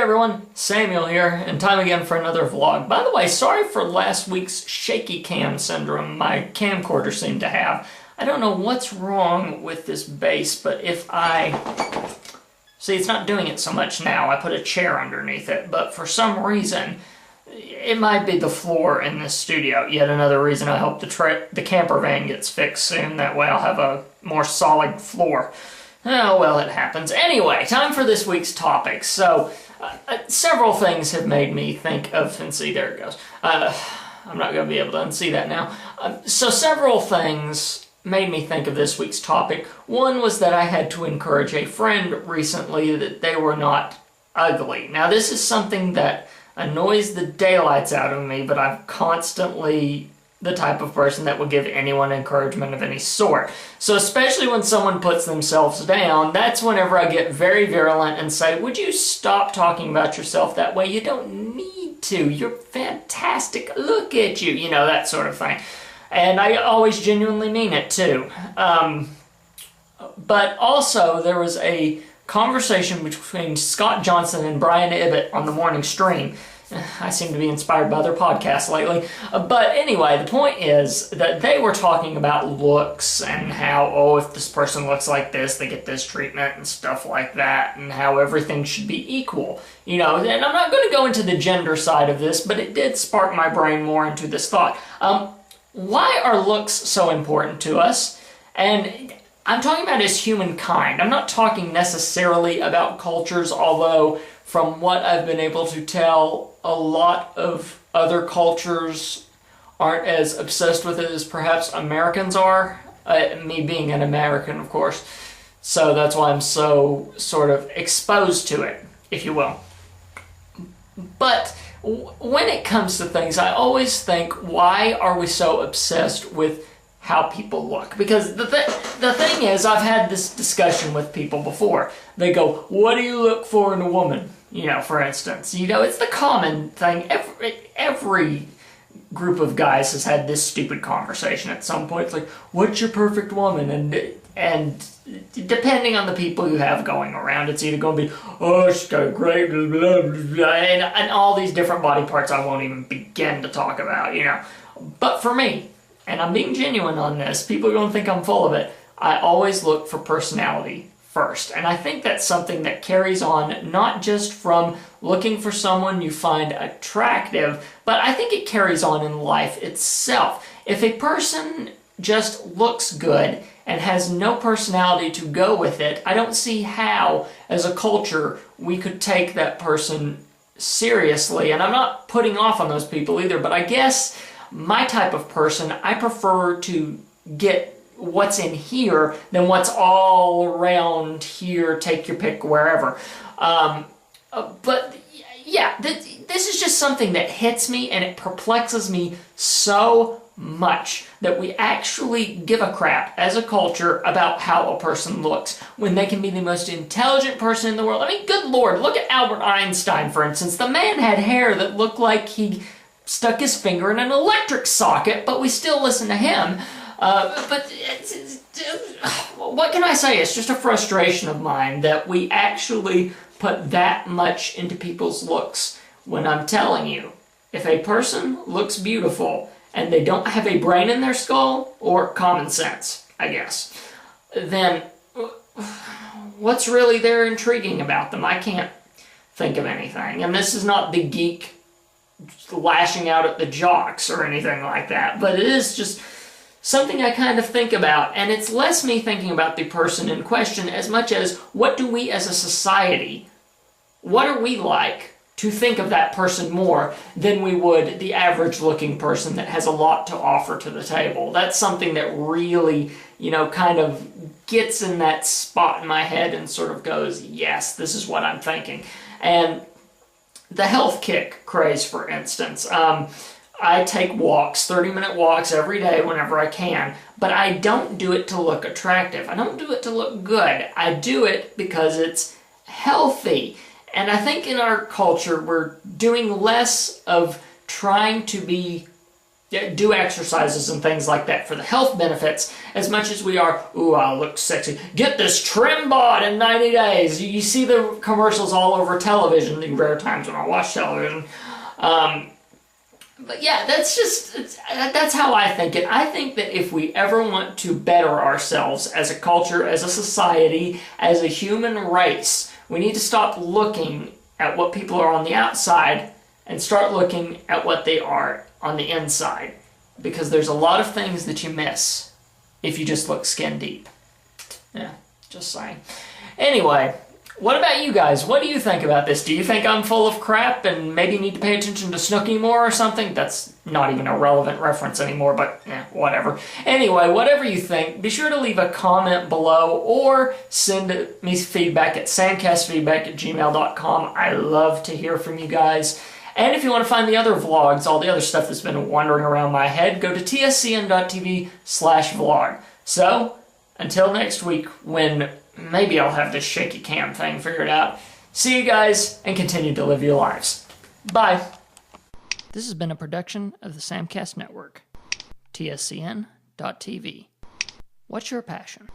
everyone, Samuel here, and time again for another vlog. By the way, sorry for last week's shaky cam syndrome my camcorder seemed to have. I don't know what's wrong with this base, but if I... See, it's not doing it so much now. I put a chair underneath it, but for some reason, it might be the floor in this studio. Yet another reason I hope the camper van gets fixed soon. That way I'll have a more solid floor. Oh, well, it happens. Anyway, time for this week's topic. So, several things have made me think of, and see, there it goes. I'm not going to be able to unsee that now. So several things made me think of this week's topic. One was that I had to encourage a friend recently that they were not ugly. Now, this is something that annoys the daylights out of me, but I'm constantly the type of person that will give anyone encouragement of any sort. So especially when someone puts themselves down, that's whenever I get very virulent and say, would you stop talking about yourself that way? You don't need to. You're fantastic. Look at you. You know, that sort of thing. And I always genuinely mean it too. But also there was a conversation between Scott Johnson and Brian Ibbott on the morning stream. I seem to be inspired by other podcasts lately. But anyway, the point is that they were talking about looks and how, oh, if this person looks like this, they get this treatment and stuff like that, and how everything should be equal. You know, and I'm not going to go into the gender side of this, but it did spark my brain more into this thought. Why are looks so important to us? And I'm talking about as humankind. I'm not talking necessarily about cultures, although from what I've been able to tell, a lot of other cultures aren't as obsessed with it as perhaps Americans are. Me being an American, of course. So that's why I'm so sort of exposed to it, if you will. But when it comes to things, I always think, why are we so obsessed with how people look? Because the thing is, I've had this discussion with people before. They go, what do you look for in a woman? You know, for instance. You know, it's the common thing. Every group of guys has had this stupid conversation at some point. It's like, what's your perfect woman? And depending on the people you have going around, it's either going to be, oh, she's got a great blah, blah, blah, and all these different body parts I won't even begin to talk about, you know. But for me, and I'm being genuine on this, people are going to think I'm full of it, I always look for personality first. And I think that's something that carries on not just from looking for someone you find attractive, but I think it carries on in life itself. If a person just looks good and has no personality to go with it, I don't see how, as a culture, we could take that person seriously. And I'm not putting off on those people either, but I guess my type of person, I prefer to get what's in here than what's all around here, take your pick wherever. But yeah, this is just something that hits me, and it perplexes me so much that we actually give a crap as a culture about how a person looks when they can be the most intelligent person in the world. I mean, good Lord, look at Albert Einstein, for instance. The man had hair that looked like he stuck his finger in an electric socket, but we still listen to him. But what can I say? It's just a frustration of mine that we actually put that much into people's looks, when I'm telling you, if a person looks beautiful and they don't have a brain in their skull, or common sense, I guess, then what's really there intriguing about them? I can't think of anything. And this is not the geek lashing out at the jocks or anything like that, but it is just something I kind of think about, and it's less me thinking about the person in question as much as what do we as a society, what are we like to think of that person more than we would the average looking person that has a lot to offer to the table. That's something that really, you know, kind of gets in that spot in my head and sort of goes, yes, this is what I'm thinking. And the health kick craze, for instance. I take walks, 30-minute walks every day whenever I can, but I don't do it to look attractive. I don't do it to look good. I do it because it's healthy. And I think in our culture, we're doing less of trying to be do exercises and things like that for the health benefits as much as we are, ooh, I look sexy. Get this trim bod in 90 days. You see the commercials all over television, the rare times when I watch television. But yeah, that's how I think it. I think that if we ever want to better ourselves as a culture, as a society, as a human race, we need to stop looking at what people are on the outside and start looking at what they are on the inside. Because there's a lot of things that you miss if you just look skin deep. Yeah, just saying. Anyway, what about you guys? What do you think about this? Do you think I'm full of crap and maybe need to pay attention to Snooki more or something? That's not even a relevant reference anymore, but whatever. Anyway, whatever you think, be sure to leave a comment below or send me feedback at samcastfeedback@gmail.com. I love to hear from you guys. And if you want to find the other vlogs, all the other stuff that's been wandering around my head, go to tscn.tv/vlog. So, until next week, when maybe I'll have this shaky cam thing figured out. See you guys, and continue to live your lives. Bye. This has been a production of the Samcast Network. tscn.tv. What's your passion?